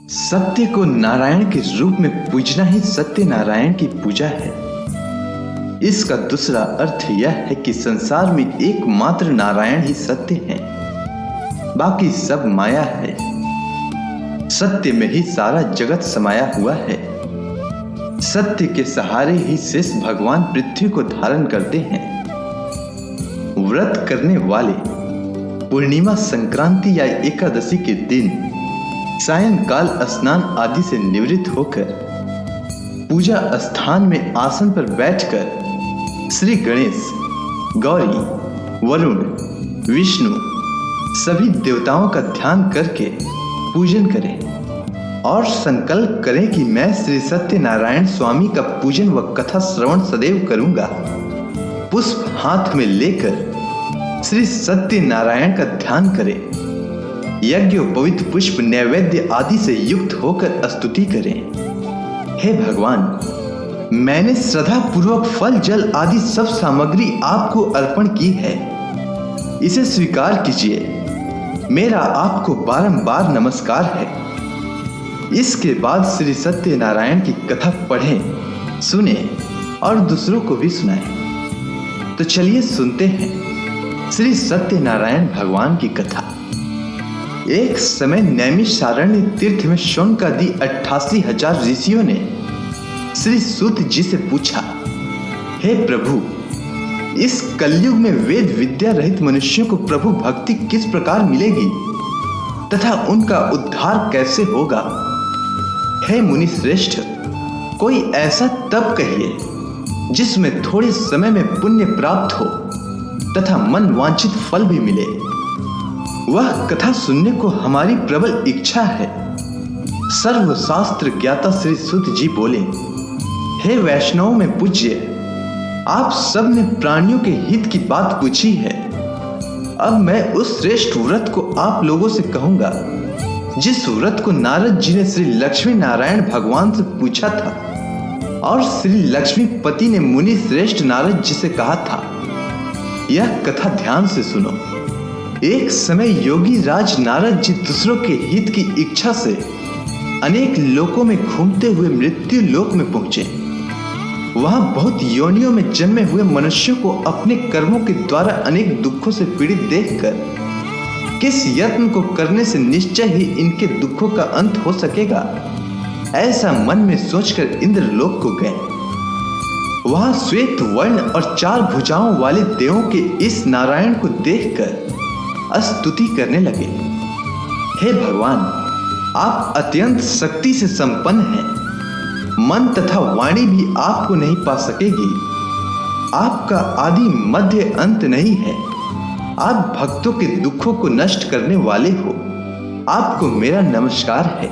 सत्य को नारायण के रूप में पूजना ही सत्य नारायण की पूजा है। इसका दूसरा अर्थ यह है कि संसार में एकमात्र नारायण ही सत्य है, बाकी सब माया है। सत्य में ही सारा जगत समाया हुआ है। सत्य के सहारे ही शेष भगवान पृथ्वी को धारण करते हैं। व्रत करने वाले पूर्णिमा, संक्रांति या एकादशी के दिन सायंकाल स्नान आदि से निवृत्त होकर पूजा स्थान में आसन पर बैठकर श्री गणेश, गौरी, वरुण, विष्णु सभी देवताओं का ध्यान करके पूजन करें और संकल्प करें कि मैं श्री सत्यनारायण स्वामी का पूजन व कथा श्रवण सदैव करूंगा। पुष्प हाथ में लेकर श्री सत्यनारायण का ध्यान करें। यज्ञ, पवित्र पुष्प, नैवेद्य आदि से युक्त होकर स्तुति करें। हे भगवान, मैंने श्रद्धा पूर्वक फल, जल आदि सब सामग्री आपको अर्पण की है। इसे स्वीकार कीजिए। मेरा आपको बारंबार नमस्कार है। इसके बाद श्री सत्यनारायण की कथा पढ़ें, सुने और दूसरों को भी सुनाएं। तो चलिए सुनते हैं श्री सत्यनारायण भगवान की कथा। एक समय नैमिषारण्य तीर्थ में शौनकादि 88,000 ऋषियों ने श्री सूत जी से पूछा, हे प्रभु, इस कलयुग में वेद विद्या रहित मनुष्यों को प्रभु भक्ति किस प्रकार मिलेगी तथा उनका उद्धार कैसे होगा? हे मुनि श्रेष्ठ, कोई ऐसा तप कहिए जिसमें थोड़े समय में पुण्य प्राप्त हो तथा मन वांछित फल भी मिले। वह कथा सुनने को हमारी प्रबल इच्छा है। सर्वशास्त्र ज्ञाता श्री सूत जी बोले, हे वैष्णव में पूज्य, आप सब ने प्राणियों के हित की बात पूछी है। अब मैं उस श्रेष्ठ व्रत को आप लोगों से कहूंगा जिस व्रत को नारद जी ने श्री लक्ष्मी नारायण भगवान से पूछा था और श्री लक्ष्मीपति ने मुनि श्रेष्ठ नारद जी से कहा था। यह कथा ध्यान से सुनो। एक समय योगी राज नारद जी दूसरों के हित की इच्छा से अनेक लोकों में घूमते हुए मृत्यु लोक में पहुंचे। वहां बहुत योनियों में जन्मे हुए मनुष्यों को अपने कर्मों के द्वारा अनेक दुखों से पीड़ित देखकर किस यत्न को करने से निश्चय ही इनके दुखों का अंत हो सकेगा, ऐसा मन में सोचकर इंद्रलोक को गए। वहां श्वेत वर्ण और 4 भुजाओं वाले देवों के इस नारायण को देखकर स्तुति करने लगे। हे भगवान, आप अत्यंत शक्ति से संपन्न हैं। मन तथा वाणी भी आपको नहीं पा सकेगी। आपका आदि मध्य अंत नहीं है। आप भक्तों के दुखों को नष्ट करने वाले हो। आपको मेरा नमस्कार है।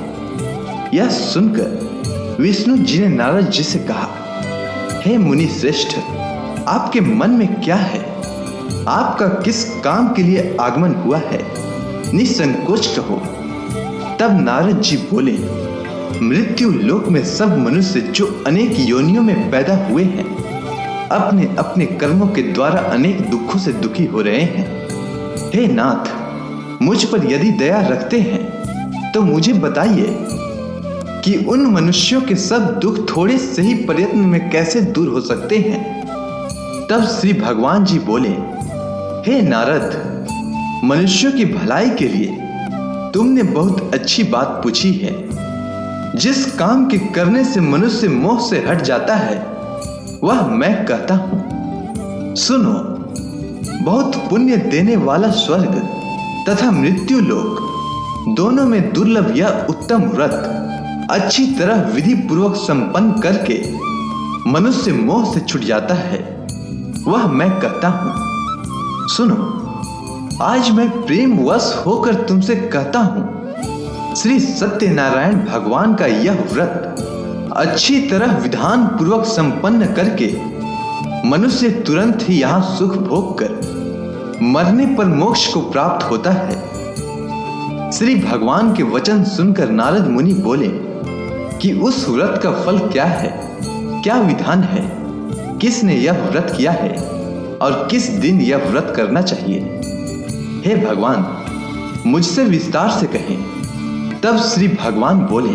यह सुनकर विष्णु जी ने नारद जी से कहा, हे मुनि श्रेष्ठ, आपके मन में क्या है? आपका किस काम के लिए आगमन हुआ है? निसंकोच कहो। तब नारद जी बोले, मृत्यु लोक में सब मनुष्य जो अनेक योनियों में पैदा हुए हैं, अपने अपने कर्मों के द्वारा अनेक दुखों से दुखी हो रहे हैं। हे नाथ, मुझ पर यदि दया रखते हैं तो मुझे बताइए कि उन मनुष्यों के सब दुख थोड़े से ही प्रयत्न में कैसे दूर हो सकते हैं। तब श्री भगवान जी बोले, हे नारद, मनुष्यों की भलाई के लिए तुमने बहुत अच्छी बात पूछी है। जिस काम के करने से मनुष्य मोह से हट जाता है वह मैं कहता हूं। सुनो, बहुत पुण्य देने वाला स्वर्ग तथा मृत्यु लोक दोनों में दुर्लभ यह उत्तम व्रत अच्छी तरह विधि पूर्वक संपन्न करके मनुष्य मोह से छूट जाता है, वह मैं कहता हूं। सुनो, आज मैं प्रेम वश होकर तुमसे कहता हूं, श्री सत्यनारायण भगवान का यह व्रत अच्छी तरह विधान पूर्वक संपन्न करके मनुष्य तुरंत ही यहां सुख भोग कर मरने पर मोक्ष को प्राप्त होता है। श्री भगवान के वचन सुनकर नारद मुनि बोले कि उस व्रत का फल क्या है, क्या विधान है, किसने यह व्रत किया है और किस दिन यह व्रत करना चाहिए? हे भगवान, मुझसे विस्तार से कहें। तब श्री भगवान बोले,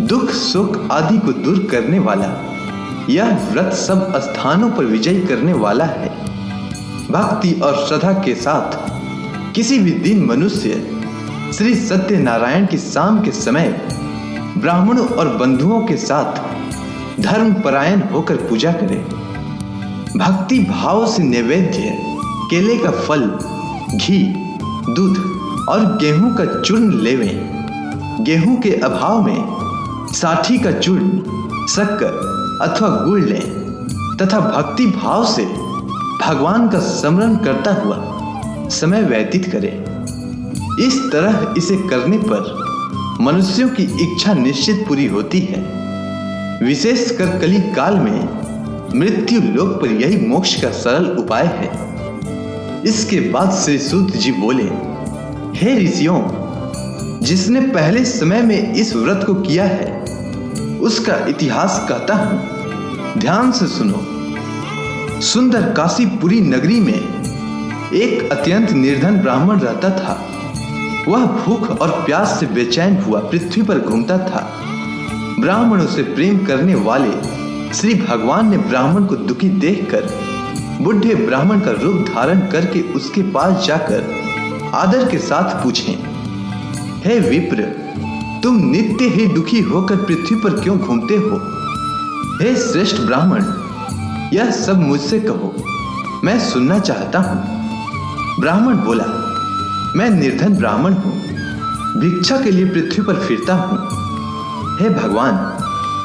दुख सुख आदि को दूर करने वाला यह व्रत सब स्थानों पर विजय करने वाला है। भक्ति और श्रद्धा के साथ किसी भी दिन मनुष्य श्री सत्यनारायण की शाम के समय ब्राह्मणों और बंधुओं के साथ धर्म परायण होकर पूजा करे। भक्ति भाव से नैवेद्य केले का फल, घी, दूध और गेहूं का चूर्ण लेवें। गेहूं के अभाव में साठी का चूर्ण, शक्कर अथवा गुड़ लें तथा भक्ति भाव से भगवान का स्मरण करता हुआ समय व्यतीत करें। इस तरह इसे करने पर मनुष्यों की इच्छा निश्चित पूरी होती है। विशेषकर कली काल में मृत्यु लोक पर यही मोक्ष का सरल उपाय है। इसके बाद श्री सूत जी बोले, हे ऋषियों, जिसने पहले समय में इस व्रत को किया है उसका इतिहास कहता हूं, ध्यान से सुनो। सुंदर काशीपुरी नगरी में एक अत्यंत निर्धन ब्राह्मण रहता था। वह भूख और प्यास से बेचैन हुआ पृथ्वी पर घूमता था। ब्राह्मणों से प्रेम करने वाले श्री भगवान ने ब्राह्मण को दुखी देखकर बुढ़े ब्राह्मण का रूप धारण करके उसके पास जाकर आदर के साथ पूछे, हे विप्र, तुम नित्य ही दुखी होकर पृथ्वी पर क्यों घूमते हो? हे श्रेष्ठ ब्राह्मण, यह सब मुझसे कहो, मैं सुनना चाहता हूं। ब्राह्मण बोला, मैं निर्धन ब्राह्मण हूं, भिक्षा के लिए पृथ्वी पर फिरता हूं। हे भगवान,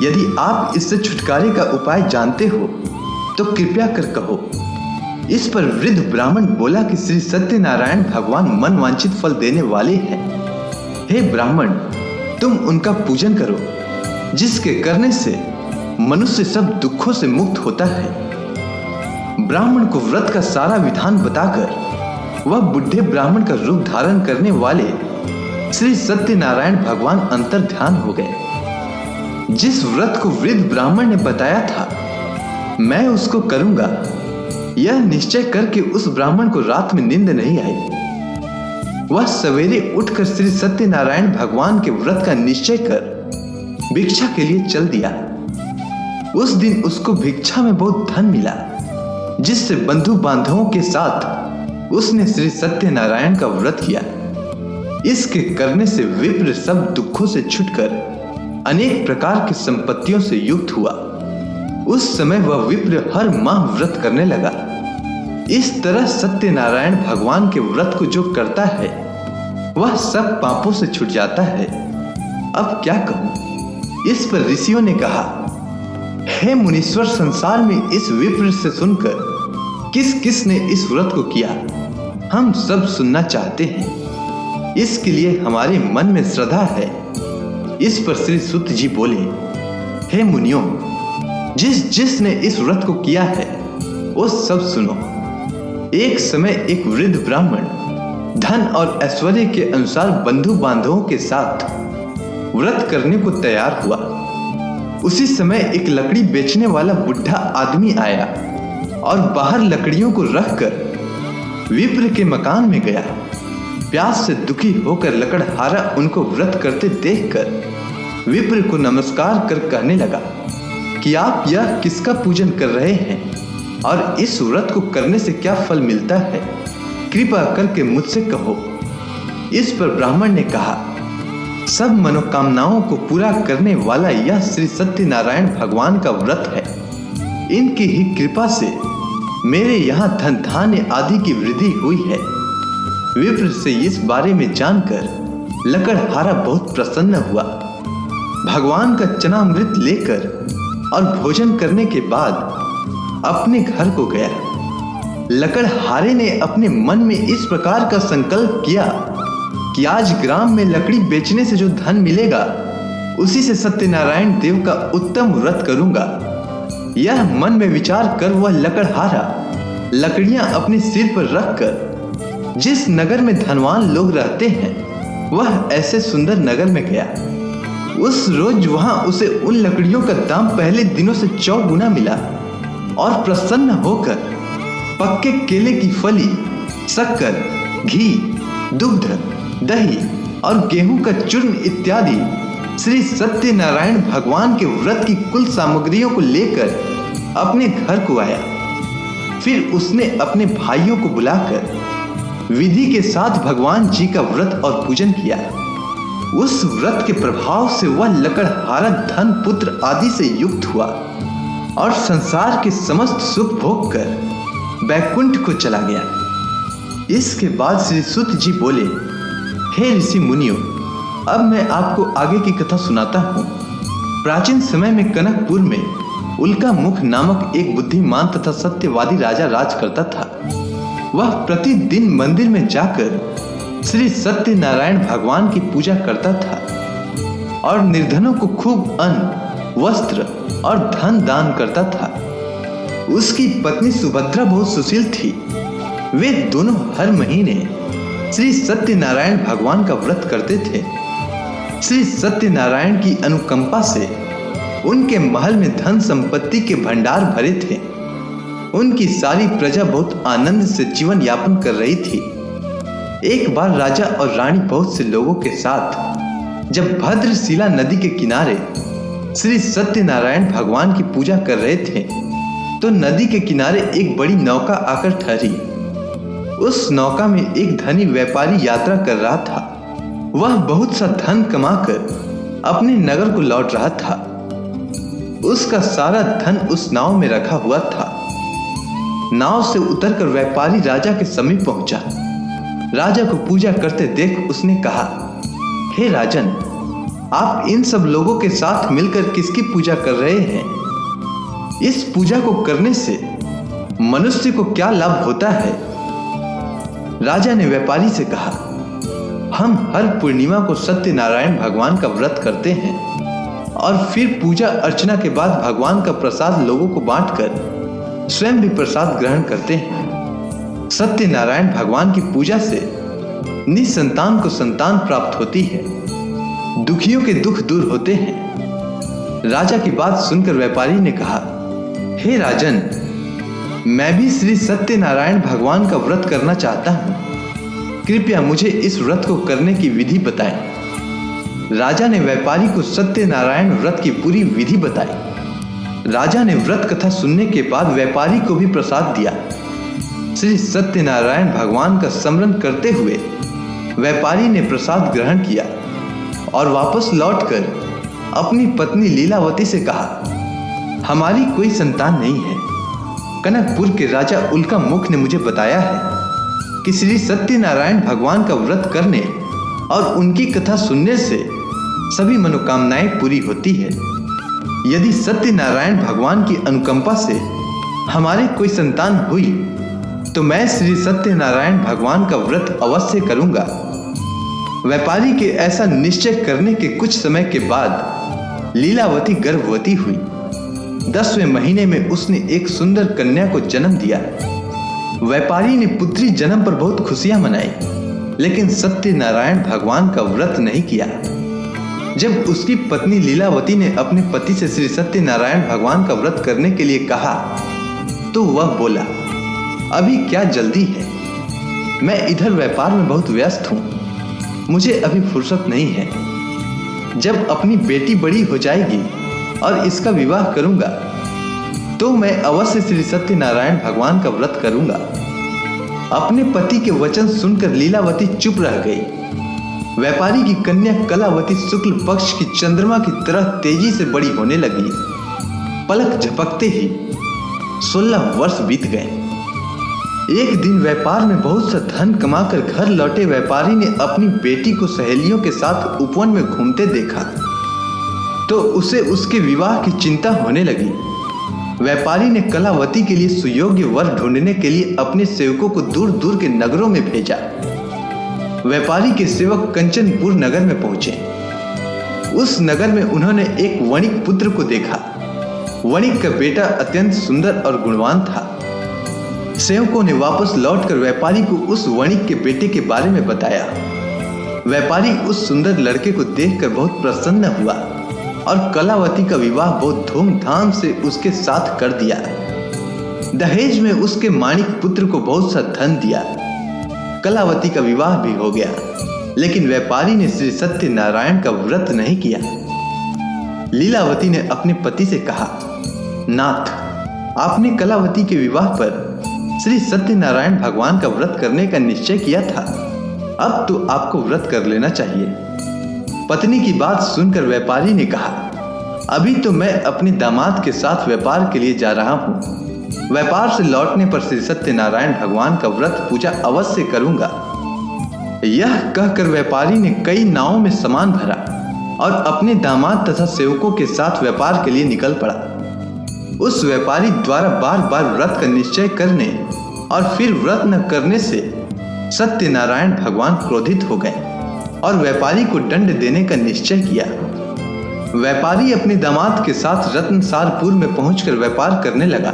यदि आप इससे छुटकारे का उपाय जानते हो तो कृपया कर कहो। इस पर वृद्ध ब्राह्मण बोला कि श्री सत्यनारायण भगवान मन वांछित फल देने वाले हैं। हे ब्राह्मण, तुम उनका पूजन करो, जिसके करने से मनुष्य सब दुखों से मुक्त होता है। ब्राह्मण को व्रत का सारा विधान बताकर वह बुढ़े ब्राह्मण का रूप धारण करने वाले श्री सत्यनारायण भगवान अंतर ध्यान हो गए। जिस व्रत को वृद्ध ब्राह्मण ने बताया था मैं उसको करूंगा, यह निश्चय करके उस ब्राह्मण को रात में नींद नहीं आई। वह सवेरे उठकर श्री सत्यनारायण भगवान के व्रत का निश्चय कर भिक्षा के लिए चल दिया। उस दिन उसको भिक्षा में बहुत धन मिला, जिससे बंधु बांधवों के साथ उसने श्री सत्यनारायण का व्रत किया। इसके करने से विप्र सब दुखों से छुटकर अनेक प्रकार की संपत्तियों से युक्त हुआ। उस समय वह विप्र हर माह व्रत करने लगा। इस तरह सत्यनारायण भगवान के व्रत को जो करता है वह सब पापों से छूट जाता है। अब क्या कहूं? इस पर ऋषियों ने कहा, हे मुनीश्वर, संसार में इस विप्र से सुनकर किस किस ने इस व्रत को किया, हम सब सुनना चाहते हैं। इसके लिए हमारे मन में श्रद्धा है। इस पर श्री सूत जी बोले, हे मुनियों, जिस जिस ने इस व्रत को किया है वो सब सुनो। एक समय एक वृद्ध ब्राह्मण धन और ऐश्वर्य के अनुसार बंधु बांधवों के साथ व्रत करने को तैयार हुआ। उसी समय एक लकड़ी बेचने वाला बुढ़ा आदमी आया और बाहर लकड़ियों को रखकर विप्र के मकान में गया। प्यास से दुखी होकर लकड़हारा उनको व्रत करते देखकर विप्र को नमस्कार कर कहने लगा कि आप यह किसका पूजन कर रहे हैं और इस व्रत को करने से क्या फल मिलता है, कृपा करके मुझसे कहो। इस पर ब्राह्मण ने कहा, सब मनोकामनाओं को पूरा करने वाला यह श्री सत्यनारायण भगवान का व्रत है। इनकी ही कृपा से मेरे यहाँ धन धान्य आदि की वृद्धि हुई है। विप्र से इस बारे में जानकर लकड़हारा बहुत प्रसन्न हुआ। भगवान का चनामृत लेकर और भोजन करने के बाद अपने घर को गया। लकड़हारे ने अपने मन में इस प्रकार का संकल्प किया कि आज ग्राम में लकड़ी बेचने से जो धन मिलेगा उसी से सत्यनारायण देव का उत्तम व्रत करूंगा। यह मन में विचार कर वह लकड़हारा लकड़ियां अपने सिर पर रखकर जिस नगर में धनवान लोग रहते हैं वह ऐसे सुंदर नगर में गया। उस रोज वहां उसे उन लकड़ियों का दाम पहले दिनों से 4 गुना मिला और प्रसन्न होकर पक्के केले की फली, शक्कर, घी, दुग्ध, दही और गेहूं का चूर्ण इत्यादि श्री सत्यनारायण भगवान के व्रत की कुल सामग्रियों को लेकर अपने घर को आया। फिर उसने अपने भाइयों को बुलाकर विधि के साथ भगवान जी का व्रत और पूजन किया। उस व्रत के प्रभाव से वह लकड़हारा धन पुत्र आदि से युक्त हुआ और संसार के समस्त सुख भोग कर बैकुंठ को चला गया। इसके बाद श्री सुत जी बोले, हे ऋषि मुनियों, अब मैं आपको आगे की कथा सुनाता हूँ। प्राचीन समय में कनकपुर में उल्का मुख नामक एक बुद्धिमान तथा सत्यवादी राजा राज करता था। वह प्रतिदिन मंदिर में जाकर श्री सत्यनारायण भगवान की पूजा करता था और निर्धनों को खूब अन्न, वस्त्र और धन दान करता था। उसकी पत्नी सुभद्रा बहुत सुशील थी। वे दोनों हर महीने श्री सत्यनारायण भगवान का व्रत करते थे। श्री सत्यनारायण की अनुकंपा से उनके महल में धन संपत्ति के भंडार भरे थे। उनकी सारी प्रजा बहुत आनंद से जीवन यापन कर रही थी। एक बार राजा और रानी बहुत से लोगों के साथ जब भद्रशिला नदी के किनारे श्री सत्यनारायण भगवान की पूजा कर रहे थे तो नदी के किनारे एक बड़ी नौका आकर ठहरी। उस नौका में एक धनी व्यापारी यात्रा कर रहा था। वह बहुत सा धन कमाकर अपने नगर को लौट रहा था। उसका सारा धन उस नाव में रखा हुआ था। नाव से उतरकर व्यापारी राजा के समीप पहुंचा। राजा को पूजा करते देख उसने कहा, हे राजन, आप इन सब लोगों के साथ मिलकर किसकी पूजा कर रहे हैं? इस पूजा को करने से मनुष्य को क्या लाभ होता है? राजा ने व्यापारी से कहा, हम हर पूर्णिमा को सत्यनारायण भगवान का व्रत करते हैं और फिर पूजा अर्चना के बाद भगवान का प्रसाद लोगों को बांटकर स्वयं भी प्रसाद ग्रहण करते हैं। सत्यनारायण भगवान की पूजा से निसंतान को संतान प्राप्त होती है, दुखियों के दुख दूर होते हैं। राजा की बात सुनकर व्यापारी ने कहा, हे राजन, मैं भी श्री सत्यनारायण भगवान का व्रत करना चाहता हूँ। कृपया मुझे इस व्रत को करने की विधि बताएं। राजा ने व्यापारी को सत्यनारायण व्रत की पूरी विधि बताई। राजा ने व्रत कथा सुनने के बाद व्यापारी को भी प्रसाद दिया। श्री सत्यनारायण भगवान का स्मरण करते हुए व्यापारी ने प्रसाद ग्रहण किया और वापस लौटकर अपनी पत्नी लीलावती से कहा, हमारी कोई संतान नहीं है। कनकपुर के राजा उल्का मुख ने मुझे बताया है कि श्री सत्यनारायण भगवान का व्रत करने और उनकी कथा सुनने से सभी मनोकामनाएं पूरी होती है। यदि सत्यनारायण भगवान की अनुकंपा से हमारी कोई संतान हुई तो मैं श्री सत्यनारायण भगवान का व्रत अवश्य करूंगा। व्यापारी के ऐसा निश्चय करने के कुछ समय के बाद लीलावती गर्भवती हुई। 10वें महीने में उसने एक सुंदर कन्या को जन्म दिया। व्यापारी ने पुत्री जन्म पर बहुत खुशियां मनाई, लेकिन सत्यनारायण भगवान का व्रत नहीं किया। जब उसकी पत्नी लीलावती ने अपने पति से श्री सत्यनारायण भगवान का व्रत करने के लिए कहा तो वह बोला, अभी क्या जल्दी है, मैं इधर व्यापार में बहुत व्यस्त हूँ, मुझे अभी फुर्सत नहीं है। जब अपनी बेटी बड़ी हो जाएगी और इसका विवाह करूंगा तो मैं अवश्य श्री सत्यनारायण भगवान का व्रत करूंगा। अपने पति के वचन सुनकर लीलावती चुप रह गई। व्यापारी की कन्या कलावती शुक्ल पक्ष की चंद्रमा की तरह तेजी से बड़ी होने लगी। पलक झपकते ही 16 वर्ष बीत गए। एक दिन व्यापार में बहुत सा धन कमाकर घर लौटे व्यापारी ने अपनी बेटी को सहेलियों के साथ उपवन में घूमते देखा तो उसे उसके विवाह की चिंता होने लगी। व्यापारी ने कलावती के लिए सुयोग्य वर ढूंढने के लिए अपने सेवकों को दूर दूर के नगरों में भेजा। व्यापारी के सेवक कंचनपुर नगर में पहुंचे। उस नगर में उन्होंने एक वणिक पुत्र को देखा। वणिक का बेटा अत्यंत सुंदर और गुणवान था। सेवकों ने वापस लौटकर व्यापारी को उस वणिक के बेटे के बारे में बताया। व्यापारी उस सुंदर लड़के को देखकर बहुत प्रसन्न हुआ और कलावती का विवाह बहुत धूमधाम से उसके साथ कर दिया। दहेज में उसके माणिक पुत्र को बहुत सा धन दिया। कलावती का विवाह भी हो गया, लेकिन व्यापारी ने श्री सत्यनारायण का व्रत नहीं किया। लीलावती ने अपने पति से कहा, नाथ, आपने कलावती के विवाह पर श्री सत्यनारायण भगवान का व्रत करने का निश्चय किया था, अब तो आपको व्रत कर लेना चाहिए। पत्नी की बात सुनकर व्यापारी ने कहा, अभी तो मैं अपने दामाद के साथ व्यापार के लिए जा रहा हूँ। व्यापार से लौटने पर श्री सत्यनारायण भगवान का व्रत पूजा अवश्य करूंगा। यह कहकर व्यापारी ने कई नावों में सामान भरा और अपने दामाद तथा सेवकों के साथ व्यापार के लिए निकल पड़ा। उस व्यापारी द्वारा बार बार व्रत का निश्चय करने और फिर व्रत न करने से सत्यनारायण भगवान क्रोधित हो गए और व्यापारी को दंड देने का निश्चय किया। व्यापारी अपने दामाद के साथ रत्नसारपुर में पहुंचकर व्यापार करने लगा।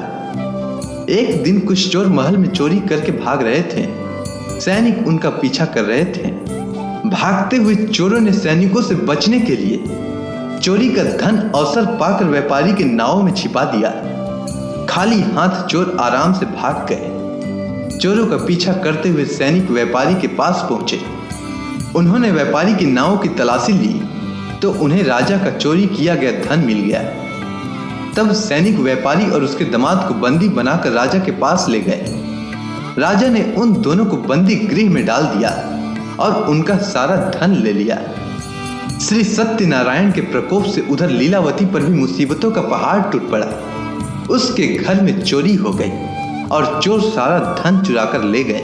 एक दिन कुछ चोर महल में चोरी करके भाग रहे थे। सैनिक उनका पीछा कर रहे थे। भागते हुए चोरों ने सैनिकों से बचने के लिए चोरी का धन अवसर पाकर व्यापारी के नाव में छिपा दिया। खाली हाथ चोर आराम से भाग गए। चोरों का पीछा करते हुए सैनिक व्यापारी के पास पहुंचे। उन्होंने व्यापारी की नाव की तलाशी ली तो उन्हें राजा का चोरी किया गया धन मिल गया। तब सैनिक व्यापारी और उसके दामाद को बंदी बनाकर राजा के पास ले गए। राजा ने उन दोनों को बंदी गृह में डाल दिया और उनका सारा धन ले लिया। श्री सत्यनारायण के प्रकोप से उधर लीलावती पर भी मुसीबतों का पहाड़ टूट पड़ा। उसके घर में चोरी हो गई और चोर सारा धन चुराकर ले गए।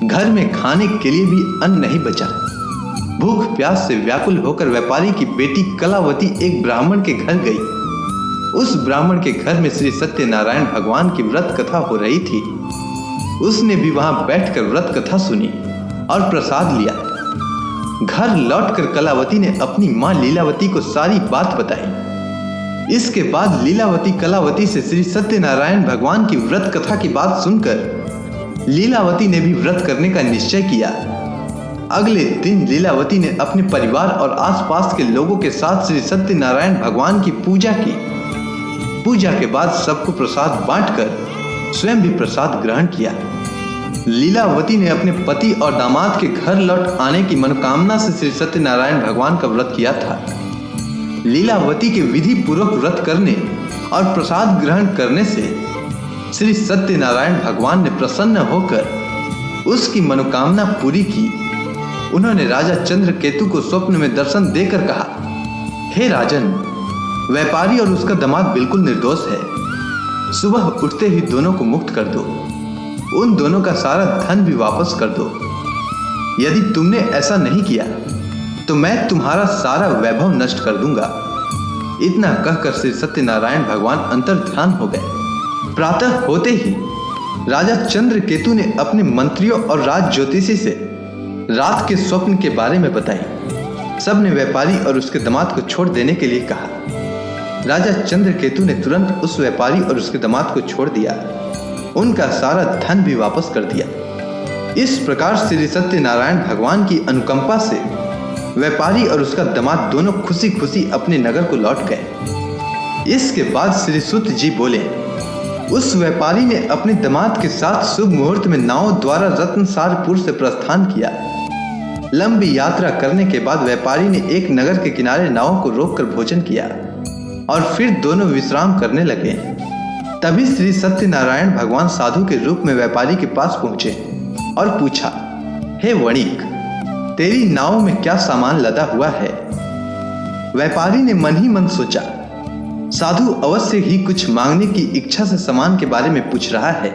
घर में खाने के लिए भी अन्न नहीं बचा। भूख प्यास से व्याकुल होकर व्यापारी की बेटी कलावती एक ब्राह्मण के घर गई। उस ब्राह्मण के घर में श्री सत्यनारायण भगवान की व्रत कथा हो रही थी। उसने भी वहां बैठकर व्रत कथा सुनी और प्रसाद लिया। घर लौटकर कलावती ने अपनी मां लीलावती को सारी बात बताई। इसके बाद लीलावती कलावती से श्री सत्यनारायण भगवान की व्रत कथा की बात सुनकर लीलावती ने भी व्रत करने का निश्चय किया। अगले दिन लीलावती ने अपने परिवार और आसपास के लोगों के साथ श्री सत्यनारायण भगवान की पूजा की। पूजा के बाद सबको प्रसाद बांटकर स्वयं भी प्रसाद ग्रहण किया। लीलावती ने अपने पति और दामाद के घर लौट आने की मनोकामना से श्री सत्यनारायण भगवान का व्रत किया था। लीलावती के विधि पूर्वक व्रत करने और प्रसाद ग्रहण करने से श्री सत्यनारायण भगवान ने प्रसन्न होकर उसकी मनोकामना पूरी की। उन्होंने राजा चंद्रकेतु को स्वप्न में दर्शन देकर कहा, हे राजन, व्यापारी और उसका दामाद बिल्कुल निर्दोष है। सुबह उठते ही दोनों को मुक्त कर दो। उन दोनों का सारा धन भी वापस कर दो। यदि तुमने ऐसा नहीं किया तो मैं तुम्हारा सारा वैभव नष्ट कर दूंगा। इतना कहकर श्री सत्यनारायण भगवान अंतर्ध्यान हो गए। प्रातः होते ही राजा चंद्रकेतु ने अपने मंत्रियों और राज ज्योतिषी से रात के स्वप्न के बारे में बताई। सबने व्यापारी और उसके दामाद को छोड़ देने के लिए कहा। राजा चंद्रकेतु ने तुरंत उस व्यापारी और उसके दामाद को छोड़ दिया। उनका सारा धन भी वापस कर दिया। इस प्रकार श्री सत्यनारायण भगवान की अनुकंपा से व्यापारी और उसका दामाद दोनों खुशी खुशी अपने नगर को लौट गए। इसके बाद श्री सुत जी बोले, उस व्यापारी ने अपने दामाद के साथ शुभ मुहूर्त में नाव द्वारा रत्नसारपुर से प्रस्थान किया। लंबी यात्रा करने के बाद व्यापारी ने एक नगर के किनारे नाव को रोककर भोजन किया और फिर दोनों विश्राम करने लगे। तभी श्री सत्यनारायण भगवान साधु के रूप में व्यापारी के पास पहुंचे और पूछा, हे वणिक, तेरी नाव में क्या सामान लदा हुआ है? व्यापारी ने मन ही मन सोचा, साधु अवश्य ही कुछ मांगने की इच्छा से सामान के बारे में पूछ रहा है।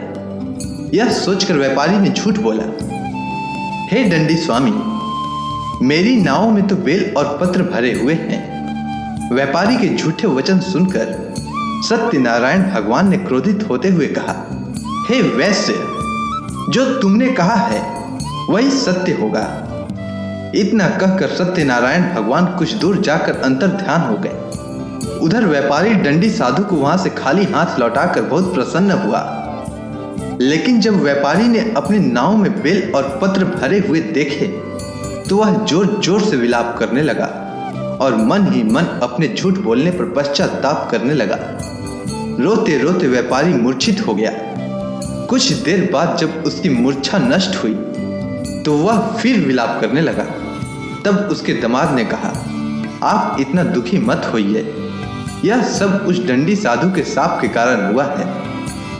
यह सोचकर व्यापारी ने झूठ बोला, हे दंडी स्वामी, मेरी नाव में तो बेल और पत्र भरे हुए हैं। व्यापारी के झूठे वचन सुनकर सत्यनारायण भगवान ने क्रोधित होते हुए कहा, हे वैश्य, जो तुमने कहा है वही सत्य होगा। इतना कहकर सत्यनारायण भगवान कुछ दूर जाकर अंतर्ध्यान हो गए। उधर व्यापारी दंडी साधु को वहां से खाली हाथ लौटाकर बहुत प्रसन्न हुआ। लेकिन जब व्यापारी ने अपने नाव में बेल और पत्र भरे हुए देखे तो वह जोर जोर से विलाप करने लगा और मन ही मन अपने झूठ बोलने पर पश्चाताप करने लगा। रोते रोते व्यापारी मूर्छित हो गया। कुछ देर बाद जब उसकी मूर्छा नष्ट हुई तो वह फिर विलाप करने लगा। तब उसके दामाद ने कहा, आप इतना दुखी मत होइए, यह सब उस डंडी साधु के शाप के कारण हुआ है।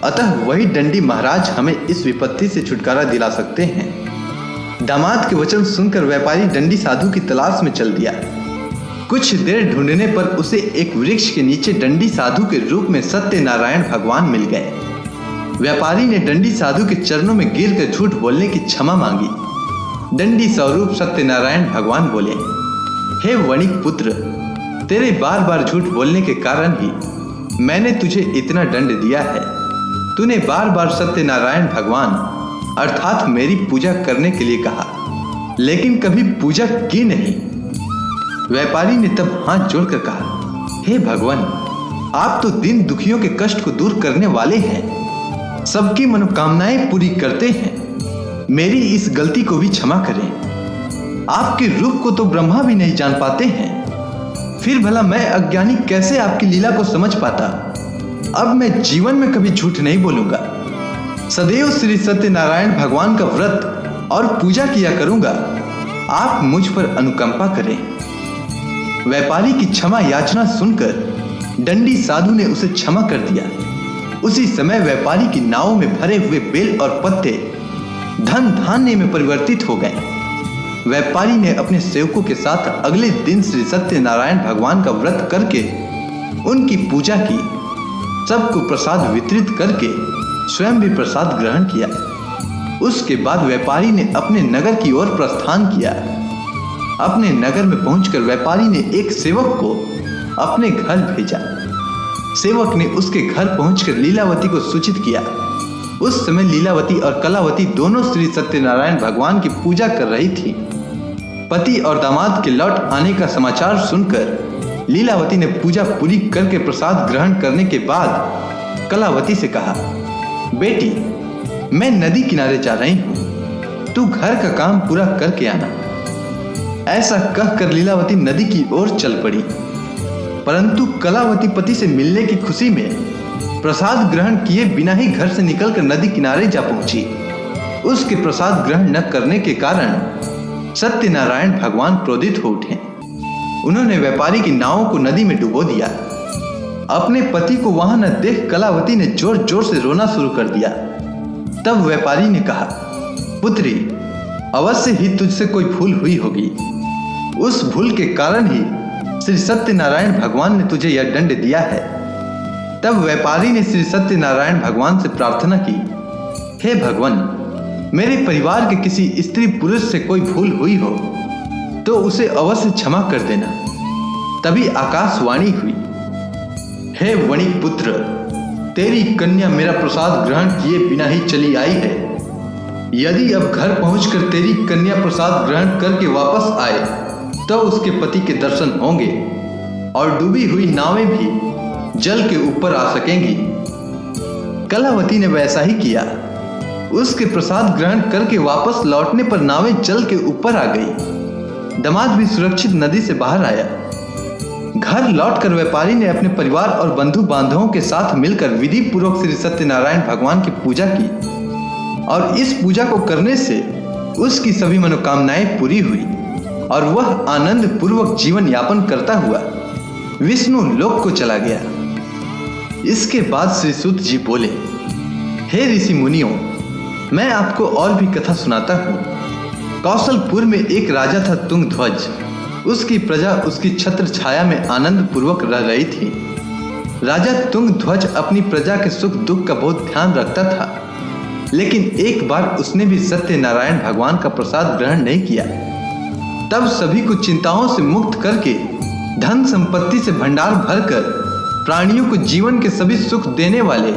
अतः वही डंडी महाराज हमें इस विपत्ति से छुटकारा दिला सकते हैं। दामाद के वचन सुनकर व्यापारी डंडी साधु की तलाश में चल दिया। कुछ देर ढूंढने पर उसे एक वृक्ष के नीचे डंडी साधु के रूप में सत्यनारायण भगवान मिल गए। व्यापारी ने डंडी साधु के चरणों में गिरकर झूठ बोलने की क्षमा मांगी। डंडी स्वरूप सत्यनारायण भगवान बोले, हे वणिक पुत्र, तेरे बार बार झूठ बोलने के कारण ही मैंने तुझे इतना दंड दिया है। तूने बार बार सत्यनारायण भगवान अर्थात मेरी पूजा करने के लिए कहा, लेकिन कभी पूजा की नहीं। व्यापारी ने तब हाथ जोड़कर कहा, हे भगवान, आप तो दीन दुखियों के कष्ट को दूर करने वाले हैं, सबकी मनोकामनाएं पूरी करते हैं। मेरी इस गलती को भी क्षमा करें। आपके रूप को तो ब्रह्मा भी नहीं जान पाते हैं, फिर भला मैं अज्ञानी कैसे आपकी लीला को समझ पाता। अब मैं जीवन में कभी झूठ नहीं बोलूंगा, सदैव श्री सत्यनारायण भगवान का व्रत और पूजा किया करूंगा। आप मुझ पर अनुकंपा करें। व्यापारी की क्षमा याचना सुनकर डंडी साधु ने उसे क्षमा कर दिया। उसी समय व्यापारी की नाव में भरे हुए बेल और पत्ते धन धान्य में परिवर्तित हो गए। व्यापारी ने अपने सेवकों के साथ अगले दिन श्री सत्यनारायण भगवान का व्रत करके उनकी पूजा की। सबको प्रसाद वितरित करके स्वयं भी प्रसाद ग्रहण किया। उसके बाद व्यापारी ने अपने नगर की ओर प्रस्थान किया। अपने नगर में पहुंचकर व्यापारी ने एक सेवक को अपने घर भेजा। सेवक ने उसके घर पहुंचकर लीलावती को सूचित किया। उस समय लीलावती और कलावती दोनों श्री सत्यनारायण भगवान की पूजा कर रही थी। पति और दामाद के लौट आने का समाचार सुनकर लीलावती ने पूजा पूरी करके प्रसाद ग्रहण करने के बाद कलावती से कहा, बेटी, मैं नदी किनारे जा रही हूं, तू घर का काम पूरा करके आना। ऐसा कहकर लीलावती नदी की ओर चल पड़ी। परंतु कलावती पति से मिलने की खुशी में प्रसाद ग्रहण किए बिना ही घर से निकलकर नदी किनारे जा पहुंची। उसके प्रसाद ग्रहण न करने के कारण सत्यनारायण भगवान क्रोधित हो उठे। उन्होंने व्यापारी की नाव को नदी में डुबो दिया। अपने पति को वहां न देख कलावती ने जोर जोर से रोना शुरू कर दिया। तब व्यापारी ने कहा, पुत्री, अवश्य ही तुझसे कोई भूल हुई होगी। उस भूल के कारण ही श्री सत्यनारायण भगवान ने तुझे यह दंड दिया है। तब व्यापारी ने श्री सत्यनारायण भगवान से प्रार्थना की, हे भगवान, मेरे परिवार के किसी स्त्री पुरुष से कोई भूल हुई हो तो उसे अवश्य क्षमा कर देना। तभी आकाशवाणी हुई, हे वणिक पुत्र, तेरी कन्या मेरा प्रसाद ग्रहण किए बिना ही चली आई है। यदि अब घर पहुंचकर तेरी कन्या प्रसाद ग्रहण करके वापस आए तो उसके पति के दर्शन होंगे और डूबी हुई नावें भी जल के ऊपर आ सकेंगी। कलावती ने वैसा ही किया। उसके प्रसाद ग्रहण करके वापस लौटने पर नावें जल के ऊपर आ गई। दामाद भी सुरक्षित नदी से बाहर आया। घर लौटकर व्यापारी ने अपने परिवार और बंधु बांधवों के साथ मिलकर विधि पूर्वक श्री सत्यनारायण भगवान की पूजा की और इस पूजा को करने से उसकी सभी मनोकामनाएं पूरी हुई और वह आनंद पूर्वक जीवन यापन करता हुआ विष्णु लोक को चला गया। इसके बाद श्री सूत जी बोले, हे ऋषि मुनियों, मैं आपको और भी कथा सुनाता हूँ। कौशलपुर में एक राजा था तुंगध्वज। उसकी प्रजा उसकी छत्र छाया में आनंद पूर्वक रह रही थी। राजा तुंगध्वज अपनी प्रजा के सुख दुख का बहुत ध्यान रखता था, लेकिन एक बार उसने भी सत्यनारायण भगवान का प्रसाद ग्रहण नहीं किया। तब सभी को चिंताओं से मुक्त करके धन संपत्ति से भंडार भरकर प्राणियों को जीवन के सभी सुख देने वाले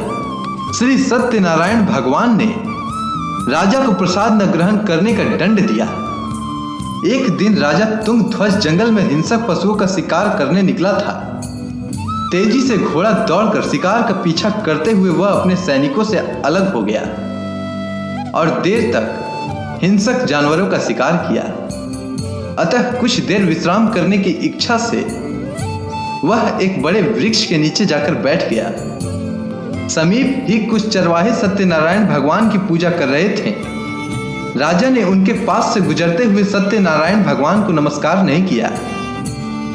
श्री सत्यनारायण भगवान ने राजा को प्रसाद न ग्रहण करने का दंड दिया। एक दिन राजा तुंगध्वज जंगल में हिंसक पशुओं का शिकार करने निकला था। तेजी से घोड़ा दौड़कर शिकार का पीछा करते हुए वह अपने सैनिकों से अलग हो गया और देर तक हिंसक जानवरों का शिकार किया। अतः कुछ देर विश्राम करने की इच्छा से वह एक बड़े वृक्ष के नीचे जाकर बैठ गया। समीप ही कुछ चरवाहे सत्यनारायण भगवान की पूजा कर रहे थे। राजा ने उनके पास से गुजरते हुए सत्यनारायण भगवान को नमस्कार नहीं किया।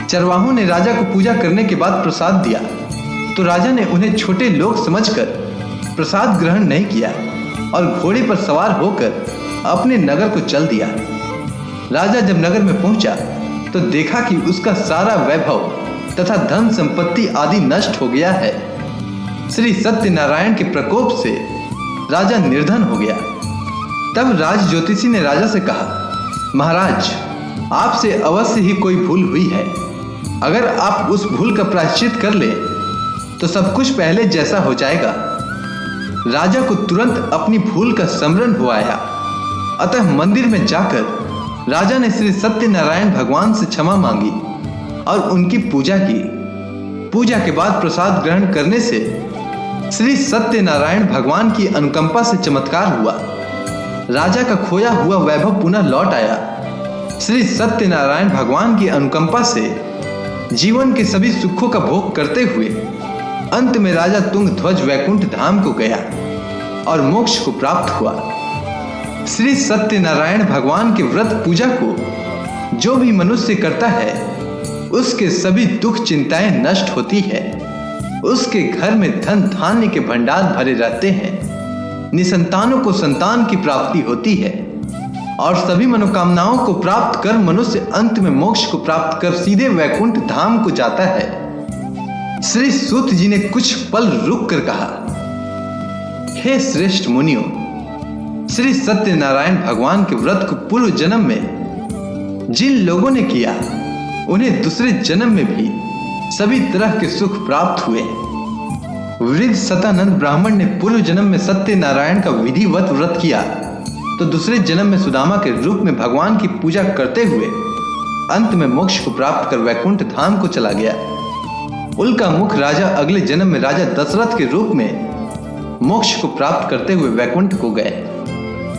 चरवाहों ने राजा को पूजा करने के बाद प्रसाद दिया तो राजा ने उन्हें छोटे लोग समझकर प्रसाद ग्रहण नहीं किया और घोड़े पर सवार होकर अपने नगर को चल दिया। राजा जब नगर में पहुंचा तो देखा कि उसका सारा वैभव तथा धन संपत्ति आदि नष्ट हो गया है। श्री सत्यनारायण के प्रकोप से राजा निर्धन हो गया। तब राज ज्योतिषी ने राजा से कहा, महाराज, आपसे अवश्य ही कोई भूल हुई है। अगर आप उस भूल का प्रायश्चित कर ले तो सब कुछ पहले जैसा हो जाएगा। राजा को तुरंत अपनी भूल का स्मरण हो आया। अतः मंदिर में जाकर राजा ने श्री सत्यनारायण भगवान से क्षमा मांगी और उनकी पूजा की। पूजा के बाद प्रसाद ग्रहण करने से श्री सत्यनारायण भगवान की अनुकंपा से चमत्कार हुआ। राजा का खोया हुआ वैभव पुनः लौट आया। श्री सत्यनारायण भगवान की अनुकंपा से जीवन के सभी सुखों का भोग करते हुए अंत में राजा तुंगध्वज वैकुंठ धाम को गया और मोक्ष को प्राप्त हुआ। श्री सत्यनारायण भगवान के व्रत पूजा को जो भी मनुष्य करता है उसके सभी दुख चिंताएं नष्ट होती है। उसके घर में धन धान्य के भंडार भरे रहते हैं। निसंतानों को संतान की प्राप्ति होती है और सभी मनोकामनाओं को प्राप्त कर मनुष्य अंत में मोक्ष को प्राप्त कर सीधे वैकुंठ धाम को जाता है। श्री सूत जी ने कुछ पल रुक कर कहा, हे श्रेष्ठ मुनियों, श्री सत्यनारायण भगवान के व्रत को पूर्व जन्म में जिन लोगों ने किया उन्हें दूसरे जन्म में भी सभी तरह के सुख प्राप्त हुए। वृद्ध सतानंद ब्राह्मण ने पूर्व जन्म में सत्यनारायण का विधिवत व्रत किया तो दूसरे जन्म में सुदामा के रूप में भगवान की पूजा करते हुए अंत में मोक्ष को प्राप्त कर वैकुंठ धाम को चला गया। उल्का मुख राजा अगले जन्म में राजा दशरथ के रूप में मोक्ष को प्राप्त करते हुए वैकुंठ को गए।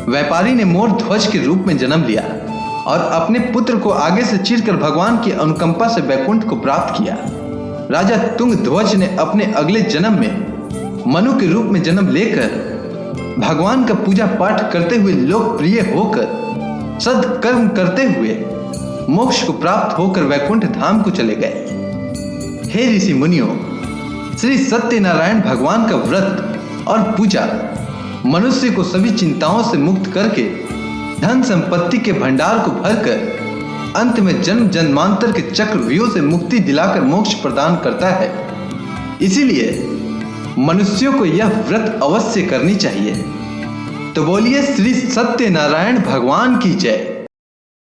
व्यापारी ने मोर ध्वज के रूप में जन्म लिया और अपने पुत्र को आगे से चीरकर भगवान की अनुकंपा से वैकुंठ को प्राप्त किया। राजा तुंगध्वज ने अपने अगले जन्म में मनु के रूप में जन्म लेकर भगवान का पूजा पाठ करते हुए लोकप्रिय होकर सदकर्म करते हुए मोक्ष को प्राप्त होकर वैकुंठ धाम को चले गए। हे ऋषि मुनियों, श्री सत्यनारायण भगवान का व्रत और पूजा मनुष्य को सभी चिंताओं से मुक्त करके धन संपत्ति के भंडार को भरकर अंत में जन्म जन्मांतर के चक्रव्यूह से मुक्ति दिलाकर मोक्ष प्रदान करता है। इसीलिए मनुष्यों को यह व्रत अवश्य करनी चाहिए। तो बोलिए श्री सत्यनारायण भगवान की जय।